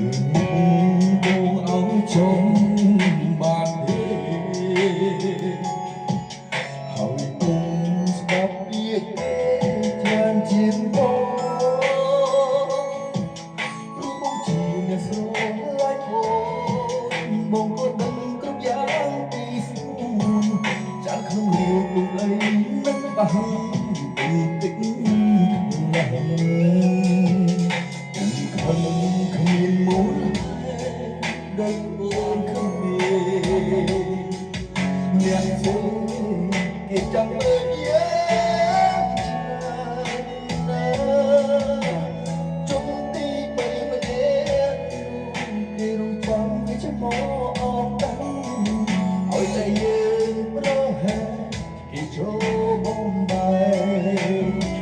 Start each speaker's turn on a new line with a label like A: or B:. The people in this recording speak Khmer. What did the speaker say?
A: បងឲ្យចង់បានទេហើយបងស្ដាប់ពាក្យច្រើនជាងបងព្រោះបងជាអ្នកស្រឡាញ់បងក៏ដឹងគ្រប់យ៉ាងពីស្នួនចាំក្នុងលាវពុកអីមិនបាក់បន្តិចណាស់គ្មានមូលដោយអូនគ្មានអ្នកធ្វើគេចាំមើលយ៉ាងណាជុំទីបីម្នាក់គេរងចាំគេចាំមកអស់តាំងឲ្យតែយើងប្រហែលគេចូលបំបែក